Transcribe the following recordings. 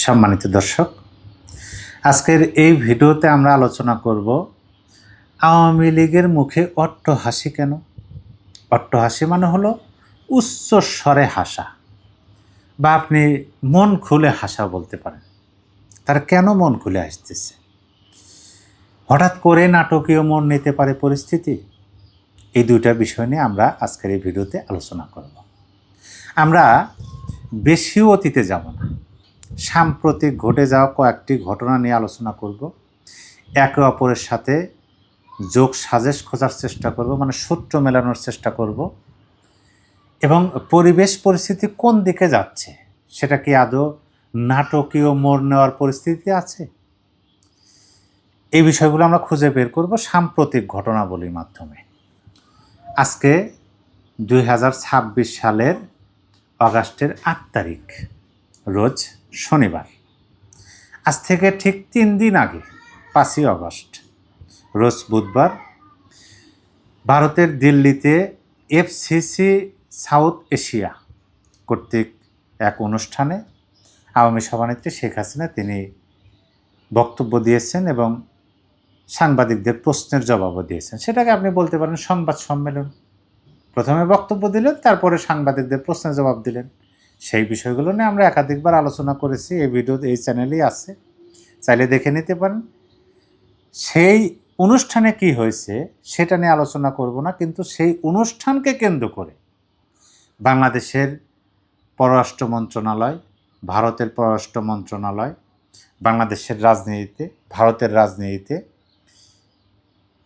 সম্মানিত দর্শক, আজকের এই ভিডিওতে আমরা আলোচনা করব আওয়ামী লীগের মুখে অট্টহাসি কেন। অট্টহাসি মানে হলো উচ্চ স্বরে হাসা, বা আপনি মন খুলে হাসা বলতে পারেন। তারা কেন মন খুলে হাসতেছে? হঠাৎ করে নাটকীয় মন নিতে পারে পরিস্থিতি। এই দুইটা বিষয় নিয়ে আমরা আজকের এই ভিডিওতে আলোচনা করব। আমরা বেশি অতীতে যাব না, সাম্প্রতিক ঘটে যাওয়া কয়েকটি ঘটনা নিয়ে আলোচনা করব। একে অপরের সাথে যোগ সাজেশ খোঁজার চেষ্টা করব, মানে সূত্র মেলানোর চেষ্টা করব, এবং পরিবেশ পরিস্থিতি কোন দিকে যাচ্ছে, সেটা কি আদৌ নাটকীয় মোড় নেওয়ার পরিস্থিতি আছে, এই বিষয়গুলো আমরা খুঁজে বের করব সাম্প্রতিক ঘটনাবলীর মাধ্যমে। আজকে 2026 সালের অগাস্টের 8 তারিখ, রোজ শনিবার। আজ থেকে ঠিক 3 দিন আগে 5ই অগস্ট, রোজ বুধবার, ভারতের দিল্লিতে এফসিসি সাউথ এশিয়া কর্তৃক এক অনুষ্ঠানে আওয়ামী সভানেত্রী শেখ হাসিনা তিনি বক্তব্য দিয়েছেন এবং সাংবাদিকদের প্রশ্নের জবাবও দিয়েছেন। সেটাকে আপনি বলতে পারেন সংবাদ সম্মেলন। প্রথমে বক্তব্য দিলেন, তারপরে সাংবাদিকদের প্রশ্নের জবাব দিলেন। সেই বিষয়গুলো নিয়ে আমরা একাধিকবার আলোচনা করেছি, এই ভিডিও এই চ্যানেলেই আছে, চাইলে দেখে নিতে পারেন। সেই অনুষ্ঠানে কি হয়েছে সেটা নিয়ে আলোচনা করব না, কিন্তু সেই অনুষ্ঠানকে কেন্দ্র করে বাংলাদেশের পররাষ্ট্র মন্ত্রণালয়, ভারতের পররাষ্ট্র মন্ত্রণালয়, বাংলাদেশের রাজনীতিতে, ভারতের রাজনীতিতে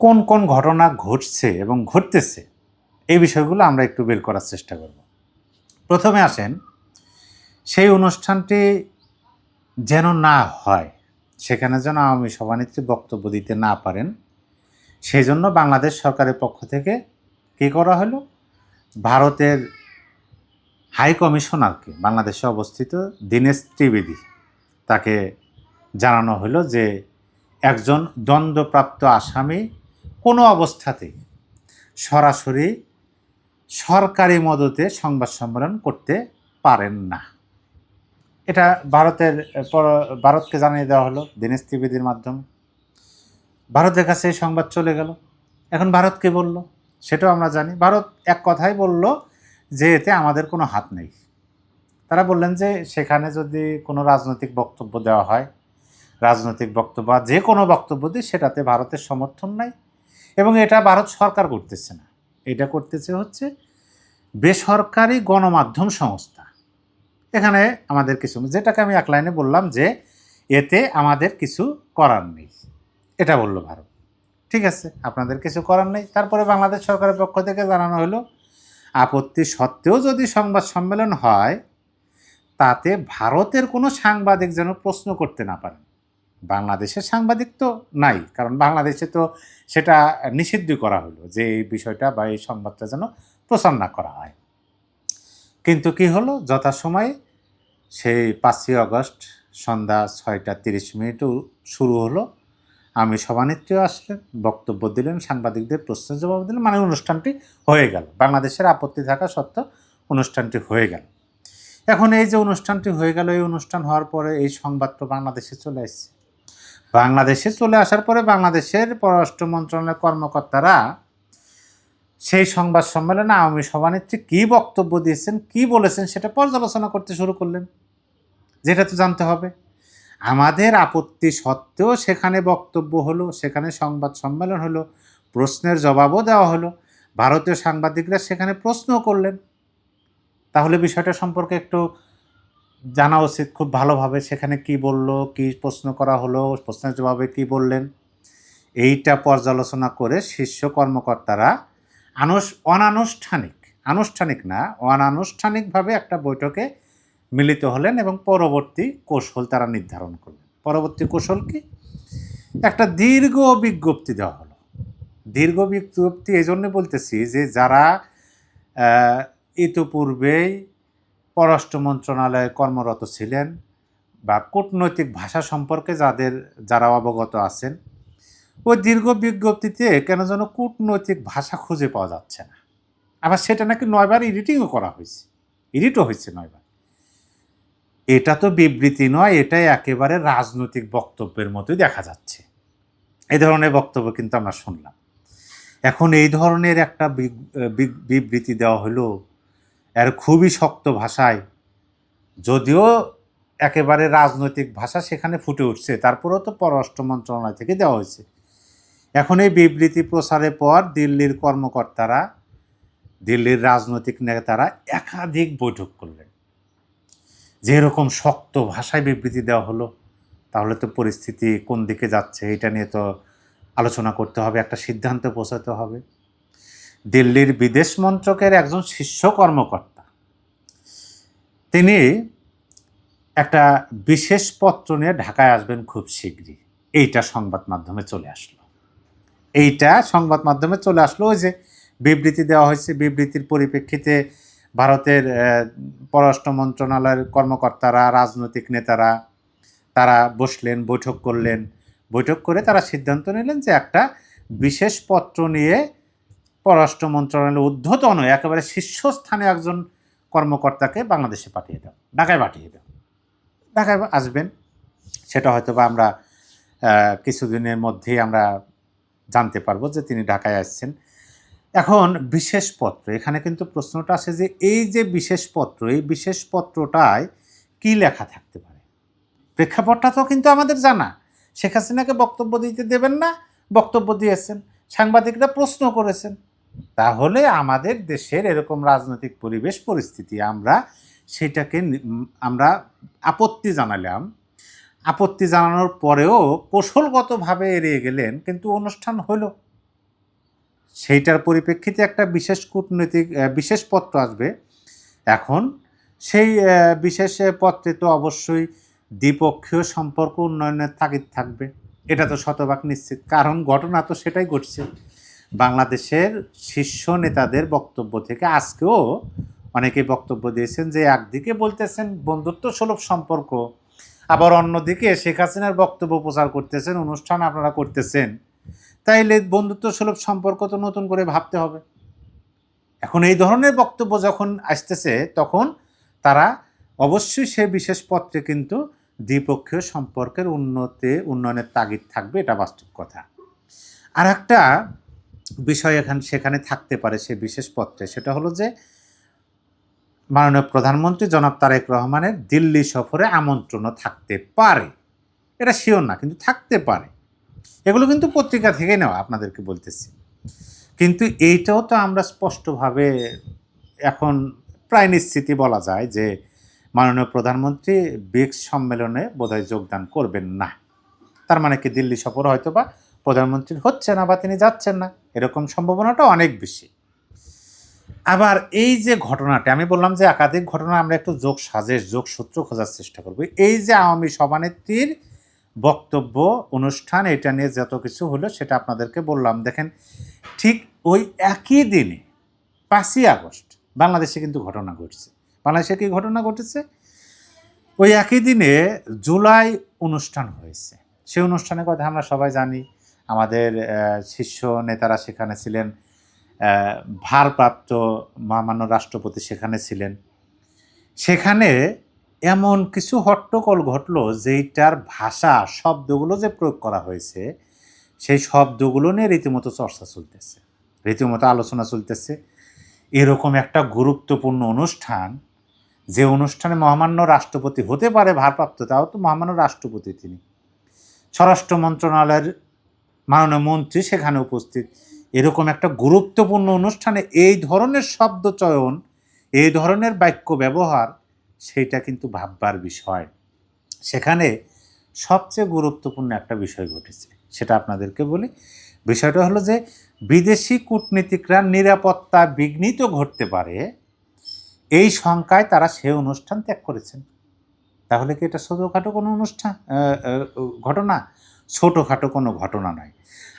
কোন কোন ঘটনা ঘটছে এবং ঘটতেছে, এই বিষয়গুলো আমরা একটু বের করার চেষ্টা করব। প্রথমে আসেন, সেই অনুষ্ঠানটি যেন না হয়, সেখানে যেন আওয়ামী সভানেত্রী বক্তব্য দিতে না পারেন, সেই জন্য বাংলাদেশ সরকারের পক্ষ থেকে কী করা হলো, ভারতের হাই কমিশনারকে, বাংলাদেশে অবস্থিত দীনেশ ত্রিবেদী, তাকে জানানো হলো যে একজন দণ্ডপ্রাপ্ত আসামি কোনো অবস্থাতেই সরাসরি সরকারি মদতে সংবাদ সম্মেলন করতে পারেন না। এটা ভারতকে জানিয়ে দেওয়া হলো দীনেশ ত্রিবেদীর মাধ্যমে। ভারতের কাছে এই সংবাদ চলে গেল। এখন ভারত কে বলল সেটাও আমরা জানি। ভারত এক কথাই বলল যে এতে আমাদের কোনো হাত নেই। তারা বললেন যে সেখানে যদি কোনো রাজনৈতিক বক্তব্য দেওয়া হয়, রাজনৈতিক বক্তব্য যে কোনো বক্তব্য দিয়ে সেটাতে ভারতের সমর্থন নাই, এবং এটা ভারত সরকার করতেছে না, এটা করতেছে হচ্ছে বেসরকারি গণমাধ্যম সংস্থা। এখানে আমাদের কিছু, যেটাকে আমি এক লাইনে বললাম যে এতে আমাদের কিছু করার নেই, এটা বলল ভারত। ঠিক আছে, আপনাদের কিছু করার নেই। তারপরে বাংলাদেশ সরকারের পক্ষ থেকে জানানো হলো আপত্তি সত্ত্বেও যদি সংবাদ সম্মেলন হয়, তাতে ভারতের কোনো সাংবাদিক যেন প্রশ্ন করতে না পারেন। বাংলাদেশের সাংবাদিক তো নাই, কারণ বাংলাদেশে তো সেটা নিষিদ্ধ করা হলো যে এই বিষয়টা বা এই সংবাদটা যেন প্রচার না করা হয়। কিন্তু কি হলো, যথাসময়ে সেই 5ই অগস্ট সন্ধ্যা 6টা 30 মিনিটেও শুরু হলো। আমি সভানেত্রীও আসলেন, বক্তব্য দিলেন, সাংবাদিকদের প্রশ্নের জবাব দিলেন, মানে অনুষ্ঠানটি হয়ে গেল। বাংলাদেশের আপত্তি থাকা সত্ত্বেও অনুষ্ঠানটি হয়ে গেল। এখন এই যে অনুষ্ঠানটি হয়ে গেল, এই অনুষ্ঠান হওয়ার পরে এই সংবাদটা বাংলাদেশে চলে আসছে। বাংলাদেশে চলে আসার পরে বাংলাদেশের পররাষ্ট্র মন্ত্রণালয়ের কর্মকর্তারা সেই সংবাদ সম্মেলনে আওয়ামী সভানেত্রী কী বক্তব্য দিয়েছেন, কী বলেছেন, সেটা পর্যালোচনা করতে শুরু করলেন। যেটা তো জানতে হবে। আমাদের আপত্তি সত্ত্বেও সেখানে বক্তব্য হলো, সেখানে সংবাদ সম্মেলন হলো, প্রশ্নের জবাবও দেওয়া হলো, ভারতীয় সাংবাদিকরা সেখানে প্রশ্নও করলেন। তাহলে বিষয়টা সম্পর্কে একটু জানা উচিত খুব ভালোভাবে, সেখানে কি বলল, কি প্রশ্ন করা হলো, প্রশ্নের জবাবে কি বললেন, এইটা পর্যালোচনা করে শীর্ষ কর্মকর্তারা অনানুষ্ঠানিকভাবে একটা বৈঠকে মিলিত হলেন এবং পরবর্তী কৌশল তারা নির্ধারণ করলেন। পরবর্তী কৌশল কি? একটা দীর্ঘ বিজ্ঞপ্তি দেওয়া হলো। দীর্ঘ বিজ্ঞপ্তি এই জন্য বলতেছি যে যারা ইতিপূর্বেই পররাষ্ট্র মন্ত্রণালয়ে কর্মরত ছিলেন বা কূটনৈতিক ভাষা সম্পর্কে যারা অবগত আছেন, ওই দীর্ঘ বিজ্ঞপ্তিতে কেন যেন কূটনৈতিক ভাষা খুঁজে পাওয়া যাচ্ছে না। আবার সেটা নাকি 9বার এডিটও হয়েছে 9বার। এটা তো বিবৃতি নয়, এটাই একেবারে রাজনৈতিক বক্তব্যের মতোই দেখা যাচ্ছে। এই ধরনের বক্তব্য কিন্তু আমরা শুনলাম। এখন এই ধরনের একটা বিবৃতি দেওয়া হলো, এর খুবই শক্ত ভাষায়, যদিও একেবারে রাজনৈতিক ভাষা সেখানে ফুটে উঠছে, তারপরেও তো পররাষ্ট্র মন্ত্রণালয় থেকে দেওয়া হয়েছে। এখন এই বিবৃতি প্রচারের পর দিল্লির কর্মকর্তারা, দিল্লির রাজনৈতিক নেতারা একাধিক বৈঠক করলেন। যে এরকম শক্ত ভাষায় বিবৃতি দেওয়া হলো, তাহলে তো পরিস্থিতি কোন দিকে যাচ্ছে এটা নিয়ে তো আলোচনা করতে হবে, একটা সিদ্ধান্তে পৌঁছাতে হবে। দিল্লির বিদেশ মন্ত্রকের একজন শীর্ষ কর্মকর্তা তিনি একটা বিশেষ পত্র নিয়ে ঢাকায় আসবেন খুব শীঘ্রই, এইটা সংবাদ মাধ্যমে চলে আসলো। ওই যে বিবৃতি দেওয়া হয়েছে, বিবৃতির পরিপ্রেক্ষিতে ভারতের পররাষ্ট্র মন্ত্রণালয়ের কর্মকর্তারা, রাজনৈতিক নেতারা তারা বসলেন, বৈঠক করলেন। বৈঠক করে তারা সিদ্ধান্ত নিলেন যে একটা বিশেষ পত্র নিয়ে পররাষ্ট্র মন্ত্রণালয়ের ঊর্ধ্বতন একেবারে শীর্ষস্থানে একজন কর্মকর্তাকে বাংলাদেশে পাঠিয়ে দাও, ঢাকায় পাঠিয়ে দাও। ঢাকায় আসবেন, সেটা হয়তো বা আমরা কিছুদিনের মধ্যেই আমরা জানতে পারবো যে তিনি ঢাকায় আসছেন। এখন বিশেষ পত্র, এখানে কিন্তু প্রশ্নটা আসে যে এই যে বিশেষ পত্র, এই বিশেষ পত্রটায় কী লেখা থাকতে পারে? প্রেক্ষাপটটা তো কিন্তু আমাদের জানা। শেখ হাসিনাকে বক্তব্য দিতে দেবেন না, বক্তব্য দিয়েছেন, সাংবাদিকরা প্রশ্ন করেছেন। তাহলে আমাদের দেশের এরকম রাজনৈতিক পরিবেশ পরিস্থিতি, আমরা সেটাকে আমরা আপত্তি জানালাম। আপত্তি জানানোর পরেও কৌশলগতভাবে এড়িয়ে গেলেন, কিন্তু অনুষ্ঠান হলো। সেইটার পরিপ্রেক্ষিতে একটা বিশেষ কূটনৈতিক বিশেষ পত্র আসবে। এখন সেই বিশেষ পত্রে তো অবশ্যই দ্বিপক্ষীয় সম্পর্ক উন্নয়নের তাগিদ থাকবে, এটা তো শতভাগ নিশ্চিত। কারণ ঘটনা তো সেটাই ঘটছে। বাংলাদেশের শীর্ষ নেতাদের বক্তব্য থেকে আজকেও অনেকেই বক্তব্য দিয়েছেন যে একদিকে বলতেছেন বন্ধুত্ব সুলভ সম্পর্ক, আবার অন্যদিকে শেখ হাসিনার বক্তব্য প্রচার করতেছেন, অনুষ্ঠান আপনারা করতেছেন। তাইলে বন্ধুত্ব সুলভ সম্পর্ক তো নতুন করে ভাবতে হবে। এখন এই ধরনের বক্তব্য যখন আসতেছে, তখন তারা অবশ্যই সে বিশেষ পত্রে কিন্তু দ্বিপক্ষীয় সম্পর্কের উন্নয়নের তাগিদ থাকবে, এটা বাস্তব কথা। আর একটা বিষয় সেখানে থাকতে পারে সে বিশেষ পত্রে, সেটা হলো যে মাননীয় প্রধানমন্ত্রী জনাব তারেক রহমানের দিল্লি সফরে আমন্ত্রণও থাকতে পারে। এটা শিওর না, কিন্তু থাকতে পারে। এগুলো কিন্তু পত্রিকা থেকে নেওয়া, আপনাদেরকে বলতেছি। কিন্তু এইটাও তো আমরা স্পষ্টভাবে এখন প্রায় নিশ্চিতই বলা যায় যে মাননীয় প্রধানমন্ত্রী ব্রিক্স সম্মেলনে বোধহয় যোগদান করবেন না। তার মানে কি দিল্লি সফর হয়তো বা প্রধানমন্ত্রীর হচ্ছে না, বা তিনি যাচ্ছেন না, এরকম সম্ভাবনাটা অনেক বেশি। আবার এই যে ঘটনাটা আমি বললাম যে একাধিক ঘটনা, আমরা একটু যোগসূত্র খোঁজার চেষ্টা করব। এই যে আওয়ামী সভানেত্রীর বক্তব্য, অনুষ্ঠান, এটা নিয়ে যত কিছু হলো সেটা আপনাদেরকে বললাম। দেখেন, ঠিক ওই একই দিনে 5ই আগস্ট বাংলাদেশে কিন্তু ঘটনা ঘটছে। বাংলাদেশে কি ঘটনা ঘটেছে? ওই একই দিনে জুলাই অনুষ্ঠান হয়েছে। সেই অনুষ্ঠানের কথা আমরা সবাই জানি। আমাদের শীর্ষ নেতারা সেখানে ছিলেন, ভারপ্রাপ্ত মহামান্য রাষ্ট্রপতি সেখানে ছিলেন। সেখানে এমন কিছু হট্টগোল ঘটলো যেইটার ভাষা, শব্দগুলো যে প্রয়োগ করা হয়েছে, সেই শব্দগুলো নিয়ে রীতিমতো চর্চা চলতেছে, রীতিমতো আলোচনা চলতেছে। এরকম একটা গুরুত্বপূর্ণ অনুষ্ঠান, যে অনুষ্ঠানে মহামান্য রাষ্ট্রপতি হতে পারে ভারপ্রাপ্ত, তাও তো মহামান্য রাষ্ট্রপতি তিনি, স্বরাষ্ট্র মন্ত্রণালয়ের মাননীয় মন্ত্রী সেখানে উপস্থিত। এরকম একটা গুরুত্বপূর্ণ অনুষ্ঠানে এই ধরনের শব্দ চয়ন, এই ধরনের বাক্য ব্যবহার, সেইটা কিন্তু ভাববার বিষয়। সেখানে সবচেয়ে গুরুত্বপূর্ণ একটা বিষয় ঘটেছে, সেটা আপনাদেরকে বলি। বিষয়টা হলো যে বিদেশি কূটনীতিকরা নিরাপত্তা বিঘ্নিত ঘটতে পারে এই শঙ্কায় তারা সে অনুষ্ঠান ত্যাগ করেছেন। তাহলে কি এটা ছোটোখাটো কোনো ঘটনা? ছোটোখাটো কোনো ঘটনা নয়।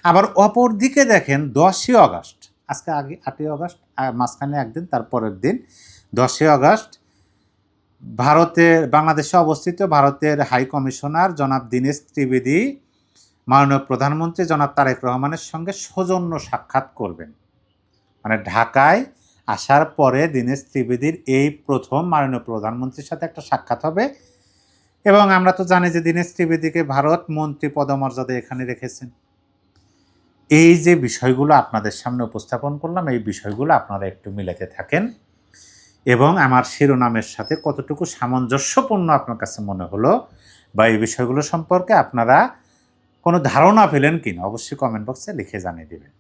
আবার অপর দিকে দেখেন 10ই আগস্ট, আজকে আগে 8ই আগস্ট, মাঝখানে একদিন, তারপরের দিন 10ই আগস্ট বাংলাদেশে অবস্থিত ভারতের হাই কমিশনার জনাব দীনেশ ত্রিবেদী মাননীয় প্রধানমন্ত্রী জনাব তারেক রহমানের সঙ্গে সৌজন্য সাক্ষাৎ করবেন। মানে ঢাকায় আসার পরে দীনেশ ত্রিবেদীর এই প্রথম মাননীয় প্রধানমন্ত্রীর সাথে একটা সাক্ষাৎ হবে। এবং আমরা তো জানি যে দীনেশ ত্রিবেদীকে ভারত মন্ত্রী পদমর্যাদা এখানে রেখেছেন। এই যে বিষয়গুলো আপনাদের সামনে উপস্থাপন করলাম, এই বিষয়গুলো আপনারা একটু মিলাতে থাকেন এবং আমার শিরোনামের সাথে কতটুকু সামঞ্জস্যপূর্ণ আপনার কাছে মনে হলো বা এই বিষয়গুলো সম্পর্কে আপনারা কোনো ধারণা পেলেন কিনা অবশ্যই কমেন্ট বক্সে লিখে জানিয়ে দেবেন।